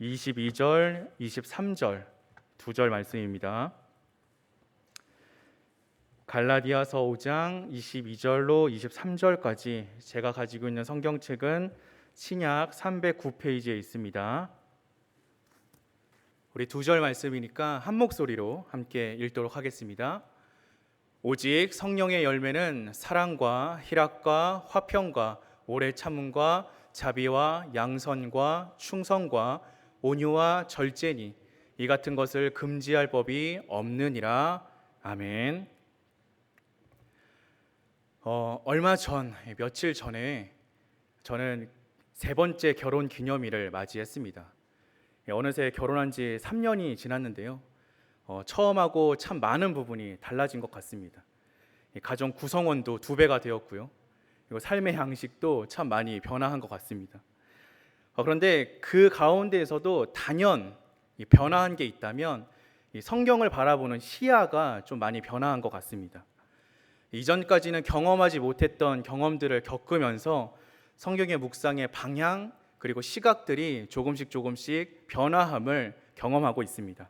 22절, 23절 두 절 말씀입니다. 갈라디아서 5장 22절로 23절까지 제가 가지고 있는 성경책은 신약 309페이지에 있습니다. 우리 두 절 말씀이니까 한 목소리로 함께 읽도록 하겠습니다. 오직 성령의 열매는 사랑과 희락과 화평과 오래 참음과 자비와 양선과 충성과 온유와 절제니 이 같은 것을 금지할 법이 없느니라. 아멘. 얼마 전, 며칠 전에 저는 세 번째 결혼 기념일을 맞이했습니다. 어느새 결혼한 지 3년이 지났는데요. 처음하고 참 많은 부분이 달라진 것 같습니다. 가정 구성원도 2배가 되었고요. 그리고 삶의 양식도 참 많이 변화한 것 같습니다. 그런데 그 가운데에서도 단연 변화한 게 있다면 성경을 바라보는 시야가 좀 많이 변화한 것 같습니다. 이전까지는 경험하지 못했던 경험들을 겪으면서 성경의 묵상의 방향 그리고 시각들이 조금씩 변화함을 경험하고 있습니다.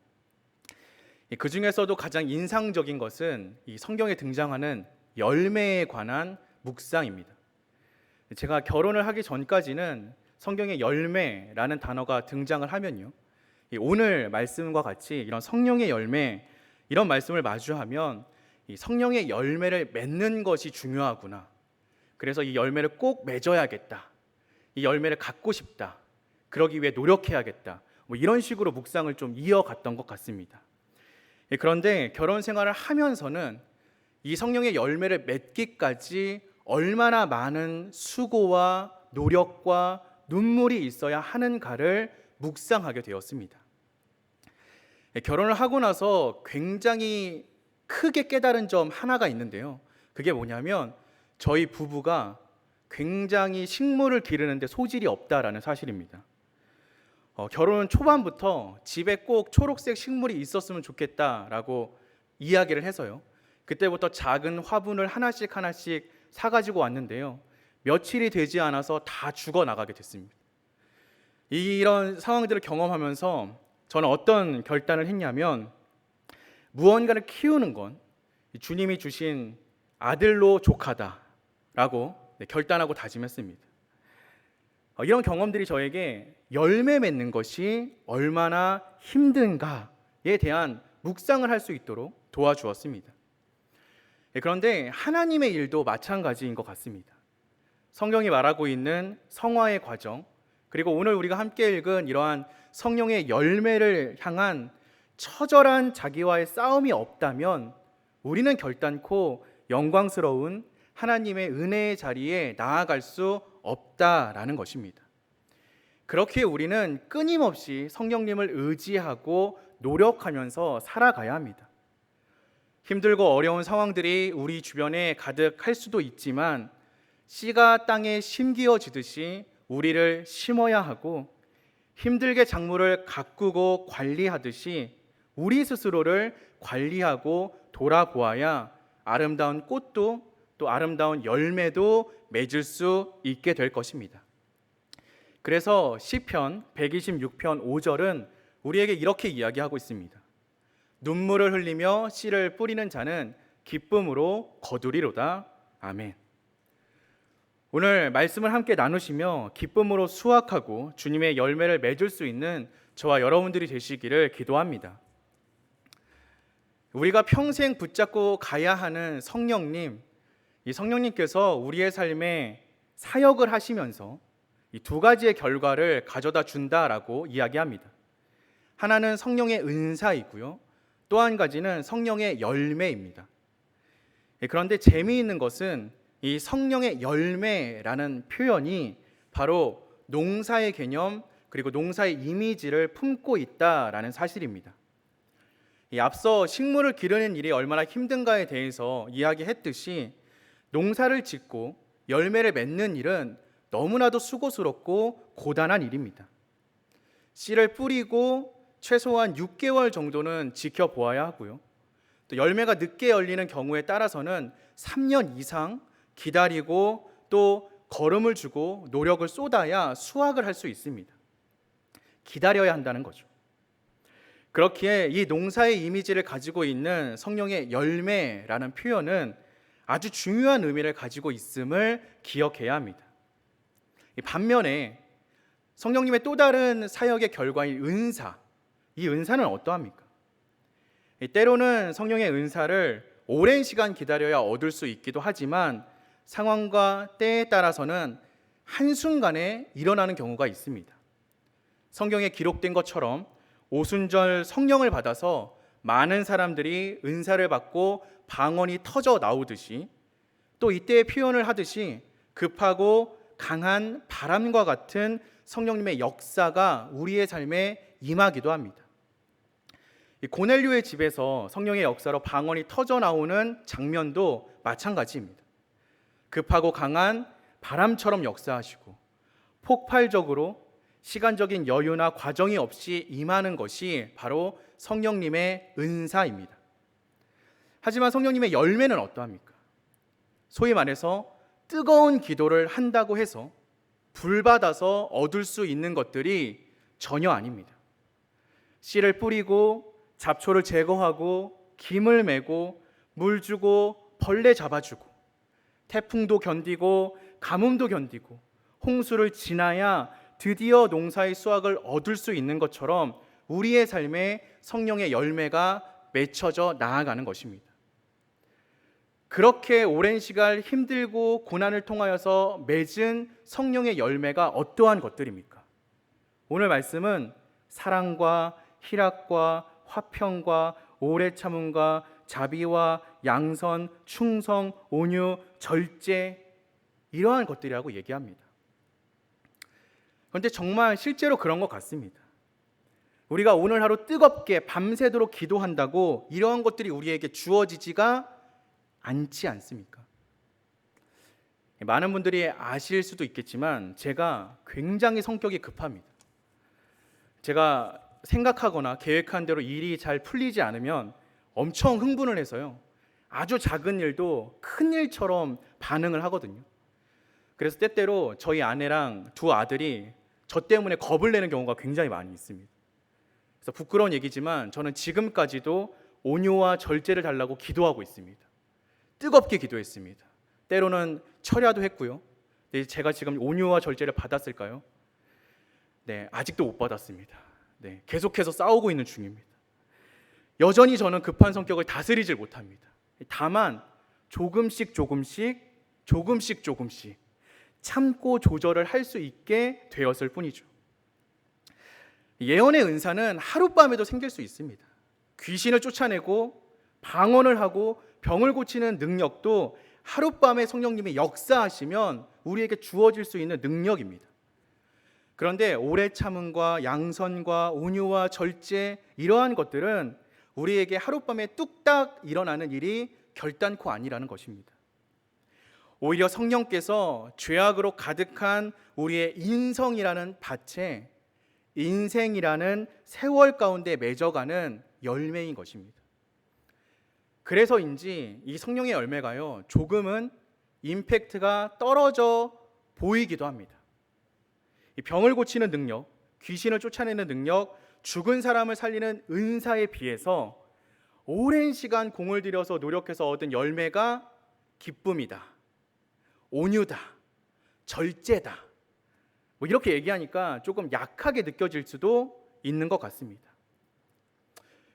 그 중에서도 가장 인상적인 것은 이 성경에 등장하는 열매에 관한 묵상입니다. 제가 결혼을 하기 전까지는 성경에 열매라는 단어가 등장을 하면요, 오늘 말씀과 같이 이런 성령의 열매, 이런 말씀을 마주하면 이 성령의 열매를 맺는 것이 중요하구나, 그래서 이 열매를 꼭 맺어야겠다, 이 열매를 갖고 싶다, 그러기 위해 노력해야겠다, 이런 식으로 묵상을 좀 이어갔던 것 같습니다. 그런데 결혼 생활을 하면서는 이 성령의 열매를 맺기까지 얼마나 많은 수고와 노력과 눈물이 있어야 하는가를 묵상하게 되었습니다. 결혼을 하고 나서 굉장히 크게 깨달은 점 하나가 있는데요. 그게 뭐냐면 저희 부부가 굉장히 식물을 기르는데 소질이 없다라는 사실입니다. 결혼 초반부터 집에 꼭 초록색 식물이 있었으면 좋겠다라고 이야기를 해서요, 그때부터 작은 화분을 하나씩 사가지고 왔는데요, 며칠이 되지 않아서 다 죽어나가게 됐습니다. 이런 상황들을 경험하면서 저는 어떤 결단을 했냐면, 무언가를 키우는 건 주님이 주신 아들로 족하다라고 결단하고 다짐했습니다. 이런 경험들이 저에게 열매 맺는 것이 얼마나 힘든가에 대한 묵상을 할 수 있도록 도와주었습니다. 그런데 하나님의 일도 마찬가지인 것 같습니다. 성경이 말하고 있는 성화의 과정, 그리고 오늘 우리가 함께 읽은 이러한 성령의 열매를 향한 처절한 자기와의 싸움이 없다면 우리는 결단코 영광스러운 하나님의 은혜의 자리에 나아갈 수 없다라는 것입니다. 그렇기에 우리는 끊임없이 성령님을 의지하고 노력하면서 살아가야 합니다. 힘들고 어려운 상황들이 우리 주변에 가득할 수도 있지만 씨가 땅에 심기어지듯이 우리를 심어야 하고, 힘들게 작물을 가꾸고 관리하듯이 우리 스스로를 관리하고 돌아보아야 아름다운 꽃도 또 아름다운 열매도 맺을 수 있게 될 것입니다. 그래서 시편 126편 5절은 우리에게 이렇게 이야기하고 있습니다. 눈물을 흘리며 씨를 뿌리는 자는 기쁨으로 거두리로다. 아멘. 오늘 말씀을 함께 나누시며 기쁨으로 수확하고 주님의 열매를 맺을 수 있는 저와 여러분들이 되시기를 기도합니다. 우리가 평생 붙잡고 가야 하는 성령님, 이 성령님께서 우리의 삶에 사역을 하시면서 이 2가지의 결과를 가져다 준다라고 이야기합니다. 하나는 성령의 은사이고요, 또 한 가지는 성령의 열매입니다. 그런데 재미있는 것은 이 성령의 열매라는 표현이 바로 농사의 개념 그리고 농사의 이미지를 품고 있다라는 사실입니다. 앞서 식물을 기르는 일이 얼마나 힘든가에 대해서 이야기했듯이 농사를 짓고 열매를 맺는 일은 너무나도 수고스럽고 고단한 일입니다. 씨를 뿌리고 최소한 6개월 정도는 지켜보아야 하고요, 또 열매가 늦게 열리는 경우에 따라서는 3년 이상 기다리고 또 거름을 주고 노력을 쏟아야 수확을 할 수 있습니다. 기다려야 한다는 거죠. 그렇기에 이 농사의 이미지를 가지고 있는 성령의 열매라는 표현은 아주 중요한 의미를 가지고 있음을 기억해야 합니다. 반면에 성령님의 또 다른 사역의 결과인 은사, 이 은사는 어떠합니까? 때로는 성령의 은사를 오랜 시간 기다려야 얻을 수 있기도 하지만 상황과 때에 따라서는 한순간에 일어나는 경우가 있습니다. 성경에 기록된 것처럼 오순절 성령을 받아서 많은 사람들이 은사를 받고 방언이 터져 나오듯이, 또 이때의 표현을 하듯이 급하고 강한 바람과 같은 성령님의 역사가 우리의 삶에 임하기도 합니다. 고넬료의 집에서 성령의 역사로 방언이 터져 나오는 장면도 마찬가지입니다. 급하고 강한 바람처럼 역사하시고 폭발적으로 시간적인 여유나 과정이 없이 임하는 것이 바로 성령님의 은사입니다. 하지만 성령님의 열매는 어떠합니까? 소위 말해서 뜨거운 기도를 한다고 해서 불받아서 얻을 수 있는 것들이 전혀 아닙니다. 씨를 뿌리고 잡초를 제거하고 김을 메고 물 주고 벌레 잡아주고 태풍도 견디고 가뭄도 견디고 홍수를 지나야 드디어 농사의 수확을 얻을 수 있는 것처럼 우리의 삶에 성령의 열매가 맺혀져 나아가는 것입니다. 그렇게 오랜 시간 힘들고 고난을 통하여서 맺은 성령의 열매가 어떠한 것들입니까? 오늘 말씀은 사랑과 희락과 화평과 오래 참음과 자비와 양선, 충성, 온유, 절제, 이러한 것들이라고 얘기합니다. 그런데 정말 실제로 그런 것 같습니다. 우리가 오늘 하루 뜨겁게 밤새도록 기도한다고 이러한 것들이 우리에게 주어지지가 않지 않습니까? 많은 분들이 아실 수도 있겠지만 제가 굉장히 성격이 급합니다. 제가 생각하거나 계획한 대로 일이 잘 풀리지 않으면 엄청 흥분을 해서요, 아주 작은 일도 큰 일처럼 반응을 하거든요. 그래서 때때로 저희 아내랑 두 아들이 저 때문에 겁을 내는 경우가 굉장히 많이 있습니다. 그래서 부끄러운 얘기지만 저는 지금까지도 온유와 절제를 달라고 기도하고 있습니다. 뜨겁게 기도했습니다. 때로는 철야도 했고요. 제가 지금 온유와 절제를 받았을까요? 네, 아직도 못 받았습니다. 네, 계속해서 싸우고 있는 중입니다. 여전히 저는 급한 성격을 다스리질 못합니다. 다만 조금씩 참고 조절을 할 수 있게 되었을 뿐이죠. 예언의 은사는 하룻밤에도 생길 수 있습니다. 귀신을 쫓아내고 방언을 하고 병을 고치는 능력도 하룻밤에 성령님이 역사하시면 우리에게 주어질 수 있는 능력입니다. 그런데 오래 참음과 양선과 온유와 절제, 이러한 것들은 우리에게 하룻밤에 뚝딱 일어나는 일이 결단코 아니라는 것입니다. 오히려 성령께서 죄악으로 가득한 우리의 인성이라는 밭에 인생이라는 세월 가운데 맺어가는 열매인 것입니다. 그래서인지 이 성령의 열매가요, 조금은 임팩트가 떨어져 보이기도 합니다. 이 병을 고치는 능력, 귀신을 쫓아내는 능력, 죽은 사람을 살리는 은사에 비해서 오랜 시간 공을 들여서 노력해서 얻은 열매가 기쁨이다, 온유다, 절제다, 이렇게 얘기하니까 조금 약하게 느껴질 수도 있는 것 같습니다.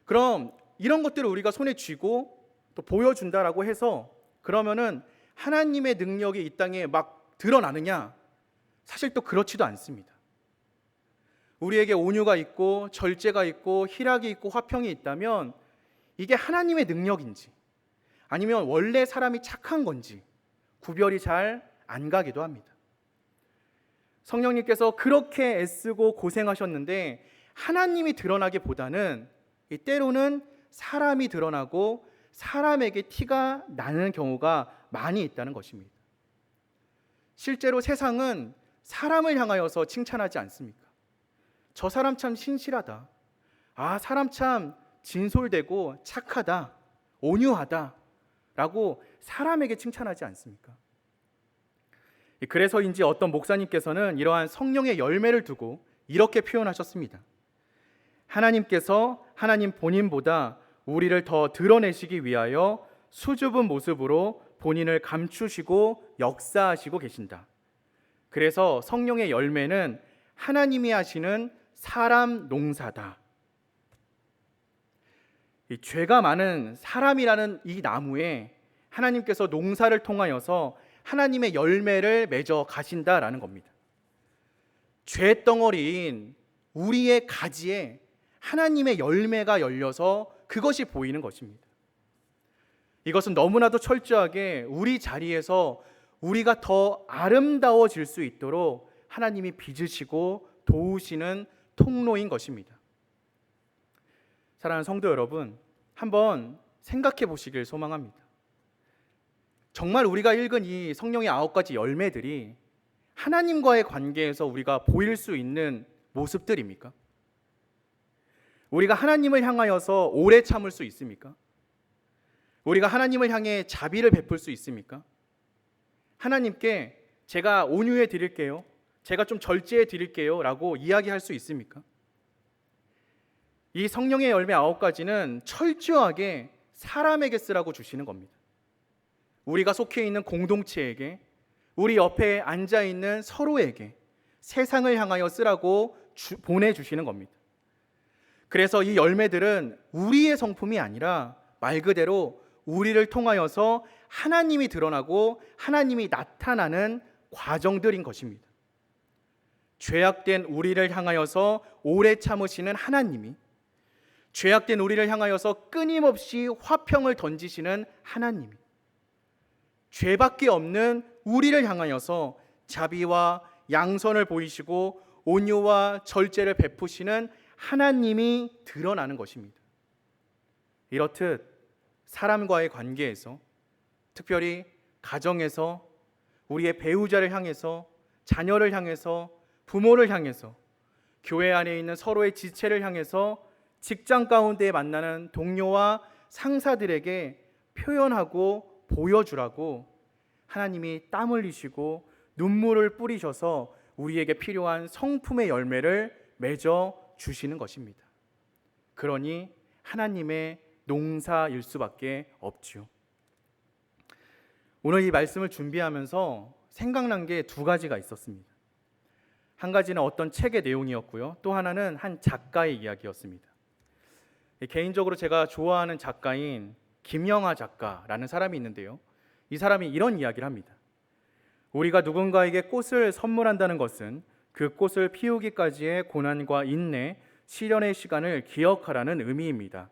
그럼 이런 것들을 우리가 손에 쥐고 또 보여준다라고 해서 그러면은 하나님의 능력이 이 땅에 막 드러나느냐? 사실 또 그렇지도 않습니다. 우리에게 온유가 있고 절제가 있고 희락이 있고 화평이 있다면 이게 하나님의 능력인지 아니면 원래 사람이 착한 건지 구별이 잘 안 가기도 합니다. 성령님께서 그렇게 애쓰고 고생하셨는데 하나님이 드러나기보다는 때로는 사람이 드러나고 사람에게 티가 나는 경우가 많이 있다는 것입니다. 실제로 세상은 사람을 향하여서 칭찬하지 않습니까? 저 사람 참 신실하다, 아 사람 참 진솔되고 착하다, 온유하다 라고 사람에게 칭찬하지 않습니까? 그래서인지 어떤 목사님께서는 이러한 성령의 열매를 두고 이렇게 표현하셨습니다. 하나님께서 하나님 본인보다 우리를 더 드러내시기 위하여 수줍은 모습으로 본인을 감추시고 역사하시고 계신다. 그래서 성령의 열매는 하나님이 하시는 사람 농사다. 이 죄가 많은 사람이라는 이 나무에 하나님께서 농사를 통하여서 하나님의 열매를 맺어 가신다라는 겁니다. 죄덩어리인 우리의 가지에 하나님의 열매가 열려서 그것이 보이는 것입니다. 이것은 너무나도 철저하게 우리 자리에서 우리가 더 아름다워질 수 있도록 하나님이 빚으시고 도우시는 통로인 것입니다. 사랑하는 성도 여러분, 한번 생각해 보시길 소망합니다. 정말 우리가 읽은 이 성령의 9가지 열매들이 하나님과의 관계에서 우리가 보일 수 있는 모습들입니까? 우리가 하나님을 향하여서 오래 참을 수 있습니까? 우리가 하나님을 향해 자비를 베풀 수 있습니까? 하나님께 제가 온유해 드릴게요, 제가 좀 절제해 드릴게요 라고 이야기할 수 있습니까? 이 성령의 열매 9가지는 철저하게 사람에게 쓰라고 주시는 겁니다. 우리가 속해 있는 공동체에게, 우리 옆에 앉아있는 서로에게 세상을 향하여 쓰라고 보내주시는 겁니다. 그래서 이 열매들은 우리의 성품이 아니라 말 그대로 우리를 통하여서 하나님이 드러나고 하나님이 나타나는 과정들인 것입니다. 죄악된 우리를 향하여서 오래 참으시는 하나님이, 죄악된 우리를 향하여서 끊임없이 화평을 던지시는 하나님이, 죄밖에 없는 우리를 향하여서 자비와 양선을 보이시고 온유와 절제를 베푸시는 하나님이 드러나는 것입니다. 이렇듯 사람과의 관계에서, 특별히 가정에서, 우리의 배우자를 향해서, 자녀를 향해서, 부모를 향해서, 교회 안에 있는 서로의 지체를 향해서, 직장 가운데 만나는 동료와 상사들에게 표현하고 보여주라고 하나님이 땀 흘리시고 눈물을 뿌리셔서 우리에게 필요한 성품의 열매를 맺어 주시는 것입니다. 그러니 하나님의 농사일 수밖에 없지요. 오늘 이 말씀을 준비하면서 생각난 게 2가지가 있었습니다. 한 가지는 어떤 책의 내용이었고요, 또 하나는 한 작가의 이야기였습니다. 개인적으로 제가 좋아하는 작가인 김영하 작가라는 사람이 있는데요, 이 사람이 이런 이야기를 합니다. 우리가 누군가에게 꽃을 선물한다는 것은 그 꽃을 피우기까지의 고난과 인내, 시련의 시간을 기억하라는 의미입니다.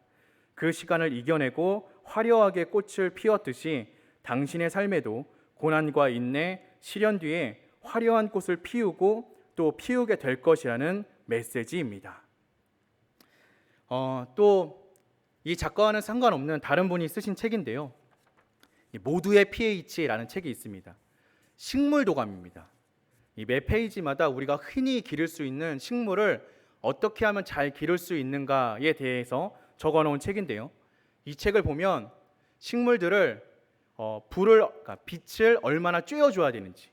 그 시간을 이겨내고 화려하게 꽃을 피웠듯이 당신의 삶에도 고난과 인내, 시련 뒤에 화려한 꽃을 피우고 또 피우게 될 것이라는 메시지입니다. 또 이 작가와는 상관없는 다른 분이 쓰신 책인데요, 모두의 pH라는 책이 있습니다. 식물 도감입니다. 이 매 페이지마다 우리가 흔히 기를 수 있는 식물을 어떻게 하면 잘 기를 수 있는가에 대해서 적어놓은 책인데요, 이 책을 보면 식물들을 그러니까 빛을 얼마나 쬐어줘야 되는지,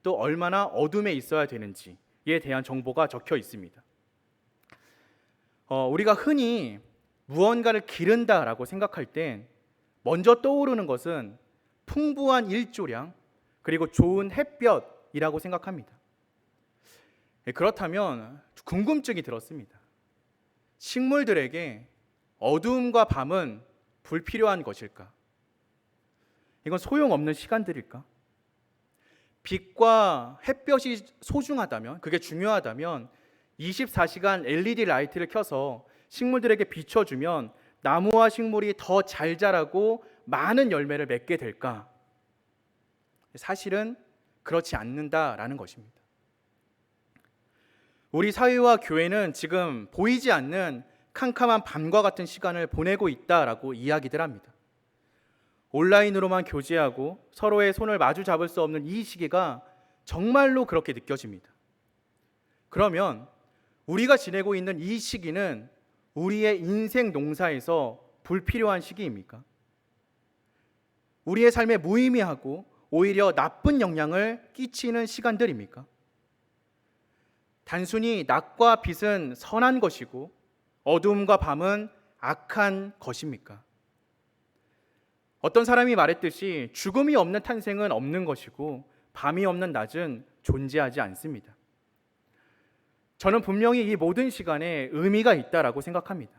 또 얼마나 어둠에 있어야 되는지에 대한 정보가 적혀 있습니다. 우리가 흔히 무언가를 기른다라고 생각할 땐 먼저 떠오르는 것은 풍부한 일조량, 그리고 좋은 햇볕이라고 생각합니다. 그렇다면 궁금증이 들었습니다. 식물들에게 어두움과 밤은 불필요한 것일까? 이건 소용없는 시간들일까? 빛과 햇볕이 소중하다면, 그게 중요하다면 24시간 LED 라이트를 켜서 식물들에게 비춰주면 나무와 식물이 더 잘 자라고 많은 열매를 맺게 될까? 사실은 그렇지 않는다라는 것입니다. 우리 사회와 교회는 지금 보이지 않는 캄캄한 밤과 같은 시간을 보내고 있다라고 이야기들 합니다. 온라인으로만 교제하고 서로의 손을 마주 잡을 수 없는 이 시기가 정말로 그렇게 느껴집니다. 그러면 우리가 지내고 있는 이 시기는 우리의 인생 농사에서 불필요한 시기입니까? 우리의 삶에 무의미하고 오히려 나쁜 영향을 끼치는 시간들입니까? 단순히 낮과 빛은 선한 것이고 어두움과 밤은 악한 것입니까? 어떤 사람이 말했듯이 죽음이 없는 탄생은 없는 것이고 밤이 없는 낮은 존재하지 않습니다. 저는 분명히 이 모든 시간에 의미가 있다라고 생각합니다.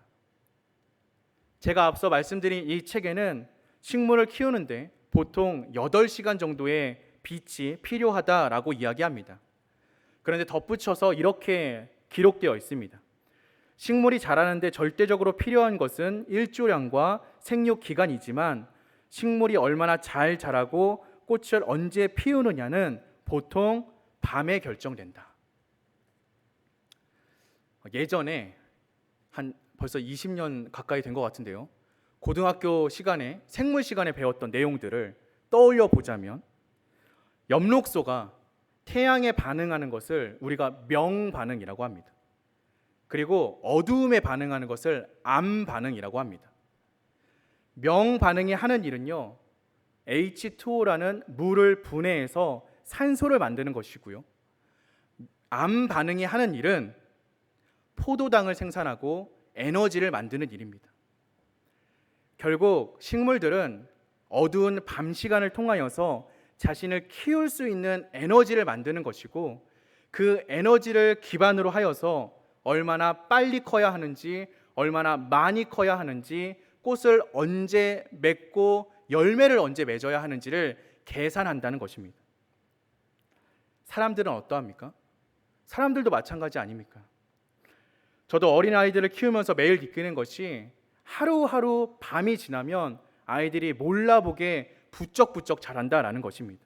제가 앞서 말씀드린 이 책에는 식물을 키우는데 보통 8시간 정도의 빛이 필요하다라고 이야기합니다. 그런데 덧붙여서 이렇게 기록되어 있습니다. 식물이 자라는데 절대적으로 필요한 것은 일조량과 생육 기간이지만 식물이 얼마나 잘 자라고 꽃을 언제 피우느냐는 보통 밤에 결정된다. 예전에 한 벌써 20년 가까이 된 것 같은데요. 고등학교 시간에 생물 시간에 배웠던 내용들을 떠올려 보자면 엽록소가 태양에 반응하는 것을 우리가 명반응이라고 합니다. 그리고 어두움에 반응하는 것을 암반응이라고 합니다. 명반응이 하는 일은요, H2O라는 물을 분해해서 산소를 만드는 것이고요. 암반응이 하는 일은 포도당을 생산하고 에너지를 만드는 일입니다. 결국 식물들은 어두운 밤 시간을 통하여서 자신을 키울 수 있는 에너지를 만드는 것이고 그 에너지를 기반으로 하여서 얼마나 빨리 커야 하는지, 얼마나 많이 커야 하는지, 꽃을 언제 맺고 열매를 언제 맺어야 하는지를 계산한다는 것입니다. 사람들은 어떠합니까? 사람들도 마찬가지 아닙니까? 저도 어린아이들을 키우면서 매일 느끼는 것이 하루하루 밤이 지나면 아이들이 몰라보게 부쩍부쩍 자란다라는 것입니다.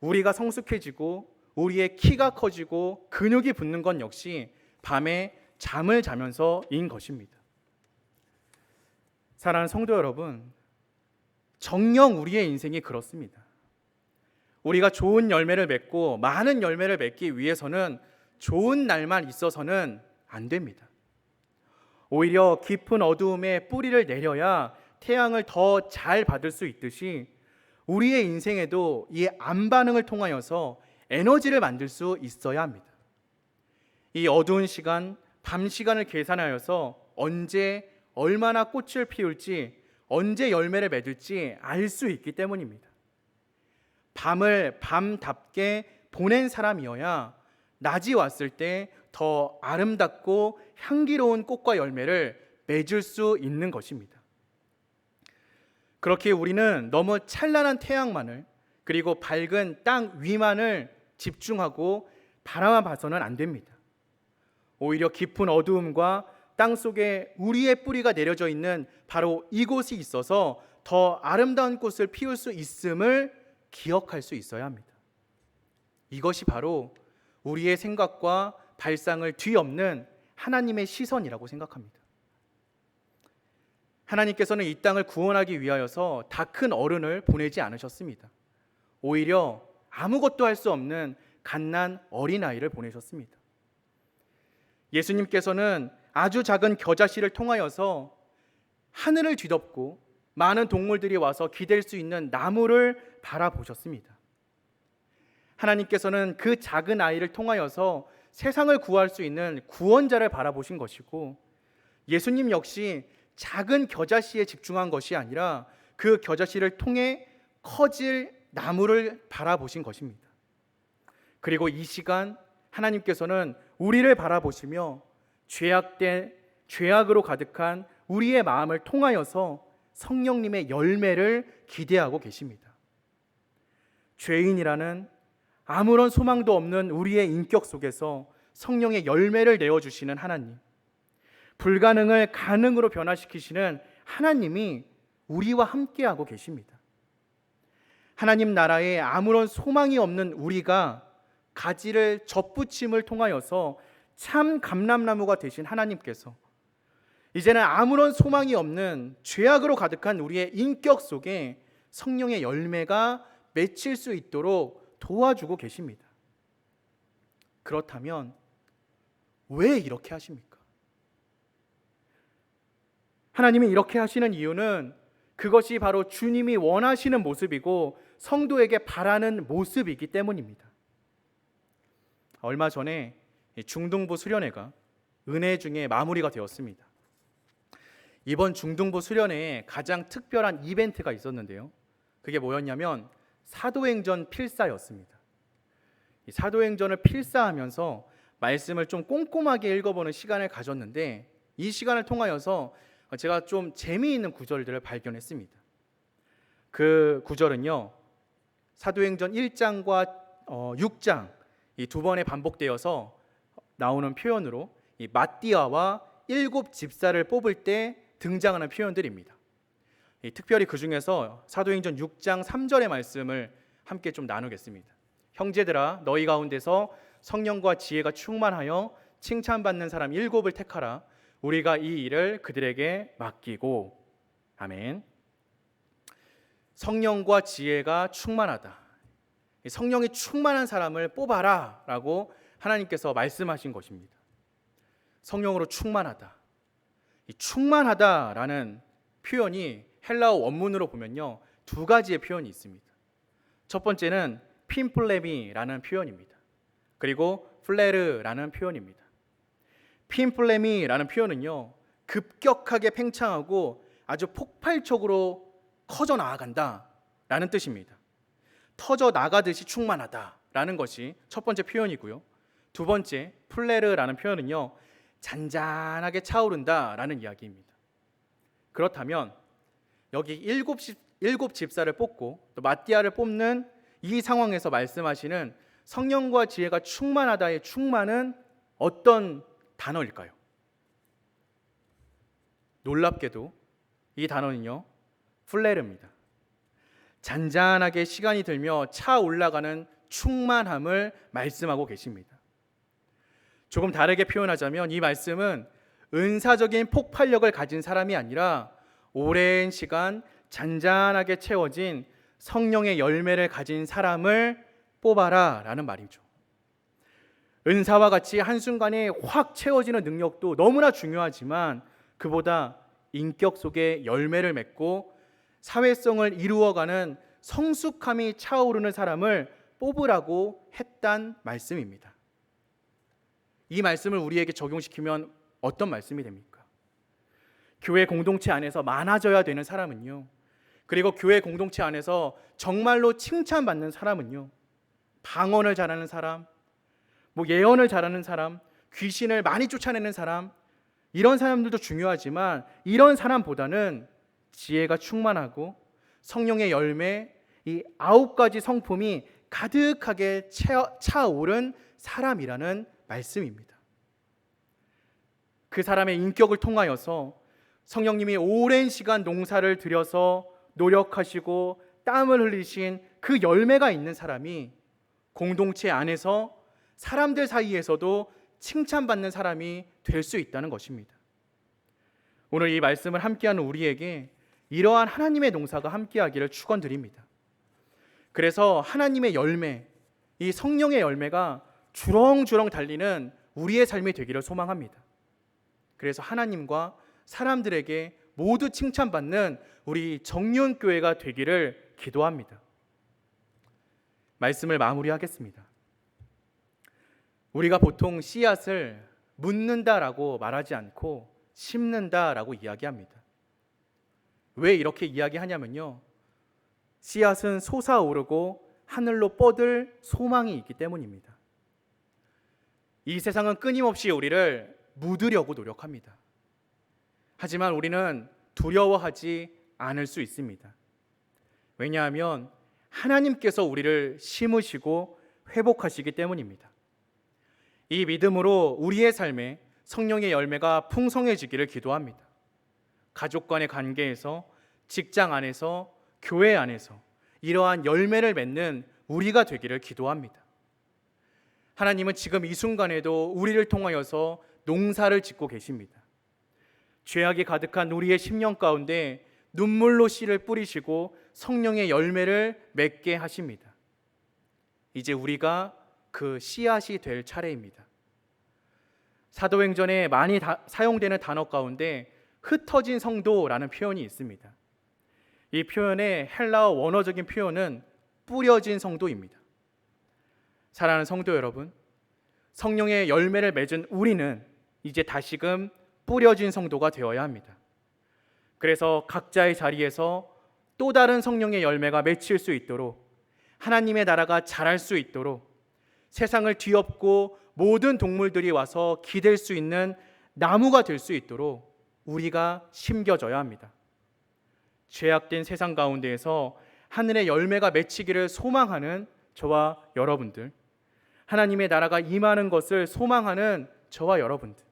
우리가 성숙해지고 우리의 키가 커지고 근육이 붙는 건 역시 밤에 잠을 자면서인 것입니다. 사랑하는 성도 여러분, 정녕 우리의 인생이 그렇습니다. 우리가 좋은 열매를 맺고 많은 열매를 맺기 위해서는 좋은 날만 있어서는 안 됩니다. 오히려 깊은 어두움에 뿌리를 내려야 태양을 더 잘 받을 수 있듯이 우리의 인생에도 이 암반응을 통하여서 에너지를 만들 수 있어야 합니다. 이 어두운 시간, 밤 시간을 계산하여서 언제 얼마나 꽃을 피울지, 언제 열매를 맺을지 알 수 있기 때문입니다. 밤을 밤답게 보낸 사람이어야 낮이 왔을 때 더 아름답고 향기로운 꽃과 열매를 맺을 수 있는 것입니다. 그렇게 우리는 너무 찬란한 태양만을 그리고 밝은 땅 위만을 집중하고 바라만 봐서는 안 됩니다. 오히려 깊은 어두움과 땅 속에 우리의 뿌리가 내려져 있는 바로 이곳이 있어서 더 아름다운 꽃을 피울 수 있음을 기억할 수 있어야 합니다. 이것이 바로 우리의 생각과 발상을 뒤엎는 하나님의 시선이라고 생각합니다. 하나님께서는 이 땅을 구원하기 위하여서 다 큰 어른을 보내지 않으셨습니다. 오히려 아무것도 할 수 없는 갓난 어린아이를 보내셨습니다. 예수님께서는 아주 작은 겨자씨를 통하여서 하늘을 뒤덮고 많은 동물들이 와서 기댈 수 있는 나무를 바라보셨습니다. 하나님께서는 그 작은 아이를 통하여서 세상을 구할 수 있는 구원자를 바라보신 것이고 예수님 역시 작은 겨자씨에 집중한 것이 아니라 그 겨자씨를 통해 커질 나무를 바라보신 것입니다. 그리고 이 시간 하나님께서는 우리를 바라보시며 죄악으로 가득한 우리의 마음을 통하여서 성령님의 열매를 기대하고 계십니다. 죄인이라는 아무런 소망도 없는 우리의 인격 속에서 성령의 열매를 내어주시는 하나님, 불가능을 가능으로 변화시키시는 하나님이 우리와 함께하고 계십니다. 하나님 나라에 아무런 소망이 없는 우리가 가지를 접붙임을 통하여서 참 감람나무가 되신 하나님께서 이제는 아무런 소망이 없는 죄악으로 가득한 우리의 인격 속에 성령의 열매가 맺힐 수 있도록 도와주고 계십니다. 그렇다면 왜 이렇게 하십니까? 하나님이 이렇게 하시는 이유는 그것이 바로 주님이 원하시는 모습이고 성도에게 바라는 모습이기 때문입니다. 얼마 전에 이 중등부 수련회가 은혜 중에 마무리가 되었습니다. 이번 중등부 수련회에 가장 특별한 이벤트가 있었는데요. 그게 뭐였냐면 사도행전 필사였습니다. 이 사도행전을 필사하면서 말씀을 좀 꼼꼼하게 읽어보는 시간을 가졌는데, 이 시간을 통하여서 제가 좀 재미있는 구절들을 발견했습니다. 그 구절은요, 사도행전 1장과 6장 이 두 번에 반복되어서 나오는 표현으로 이 마띠아와 7 집사를 뽑을 때 등장하는 표현들입니다. 특별히 그 중에서 사도행전 6장 3절의 말씀을 함께 좀 나누겠습니다. 형제들아, 너희 가운데서 성령과 지혜가 충만하여 칭찬받는 사람 7을 택하라. 우리가 이 일을 그들에게 맡기고. 아멘. 성령과 지혜가 충만하다. 성령이 충만한 사람을 뽑아라 라고 하나님께서 말씀하신 것입니다. 성령으로 충만하다. 이 충만하다라는 표현이 헬라어 원문으로 보면요, 두 가지의 표현이 있습니다. 첫 번째는 핀플레미라는 표현입니다. 그리고 플레르라는 표현입니다. 핀플레미라는 표현은요, 급격하게 팽창하고 아주 폭발적으로 커져 나아간다라는 뜻입니다. 터져 나가듯이 충만하다라는 것이 첫 번째 표현이고요. 두 번째 플레르라는 표현은요, 잔잔하게 차오른다라는 이야기입니다. 그렇다면 여기 7 집사를 뽑고 또 마띠아를 뽑는 이 상황에서 말씀하시는 성령과 지혜가 충만하다의 충만은 어떤 단어일까요? 놀랍게도 이 단어는요, 플레르입니다. 잔잔하게 시간이 들며 차 올라가는 충만함을 말씀하고 계십니다. 조금 다르게 표현하자면 이 말씀은 은사적인 폭발력을 가진 사람이 아니라 오랜 시간 잔잔하게 채워진 성령의 열매를 가진 사람을 뽑아라 라는 말이죠. 은사와 같이 한순간에 확 채워지는 능력도 너무나 중요하지만 그보다 인격 속에 열매를 맺고 사회성을 이루어가는 성숙함이 차오르는 사람을 뽑으라고 했단 말씀입니다. 이 말씀을 우리에게 적용시키면 어떤 말씀이 됩니까? 교회 공동체 안에서 많아져야 되는 사람은요, 그리고 교회 공동체 안에서 정말로 칭찬받는 사람은요, 방언을 잘하는 사람, 예언을 잘하는 사람, 귀신을 많이 쫓아내는 사람, 이런 사람들도 중요하지만 이런 사람보다는 지혜가 충만하고 성령의 열매, 이 9가지 성품이 가득하게 차오른 사람이라는 말씀입니다. 그 사람의 인격을 통하여서 성령님이 오랜 시간 농사를 들여서 노력하시고 땀을 흘리신 그 열매가 있는 사람이 공동체 안에서 사람들 사이에서도 칭찬받는 사람이 될 수 있다는 것입니다. 오늘 이 말씀을 함께하는 우리에게 이러한 하나님의 농사가 함께하기를 축원드립니다. 그래서 하나님의 열매, 이 성령의 열매가 주렁주렁 달리는 우리의 삶이 되기를 소망합니다. 그래서 하나님과 사람들에게 모두 칭찬받는 우리 정륜교회가 되기를 기도합니다. 말씀을 마무리하겠습니다. 우리가 보통 씨앗을 묻는다라고 말하지 않고 심는다라고 이야기합니다. 왜 이렇게 이야기하냐면요, 씨앗은 솟아오르고 하늘로 뻗을 소망이 있기 때문입니다. 이 세상은 끊임없이 우리를 묻으려고 노력합니다. 하지만 우리는 두려워하지 않을 수 있습니다. 왜냐하면 하나님께서 우리를 심으시고 회복하시기 때문입니다. 이 믿음으로 우리의 삶에 성령의 열매가 풍성해지기를 기도합니다. 가족 간의 관계에서, 직장 안에서, 교회 안에서 이러한 열매를 맺는 우리가 되기를 기도합니다. 하나님은 지금 이 순간에도 우리를 통하여서 농사를 짓고 계십니다. 죄악이 가득한 우리의 심령 가운데 눈물로 씨를 뿌리시고 성령의 열매를 맺게 하십니다. 이제 우리가 그 씨앗이 될 차례입니다. 사도행전에 많이 사용되는 단어 가운데 흩어진 성도라는 표현이 있습니다. 이 표현의 헬라어 원어적인 표현은 뿌려진 성도입니다. 사랑하는 성도 여러분, 성령의 열매를 맺은 우리는 이제 다시금 뿌려진 성도가 되어야 합니다. 그래서 각자의 자리에서 또 다른 성령의 열매가 맺힐 수 있도록, 하나님의 나라가 자랄 수 있도록, 세상을 뒤엎고 모든 동물들이 와서 기댈 수 있는 나무가 될 수 있도록 우리가 심겨져야 합니다. 죄악된 세상 가운데에서 하늘의 열매가 맺히기를 소망하는 저와 여러분들, 하나님의 나라가 임하는 것을 소망하는 저와 여러분들,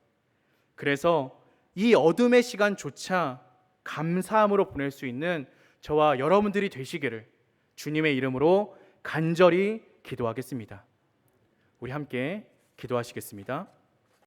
그래서 이 어둠의 시간조차 감사함으로 보낼 수 있는 저와 여러분들이 되시기를 주님의 이름으로 간절히 기도하겠습니다. 우리 함께 기도하시겠습니다.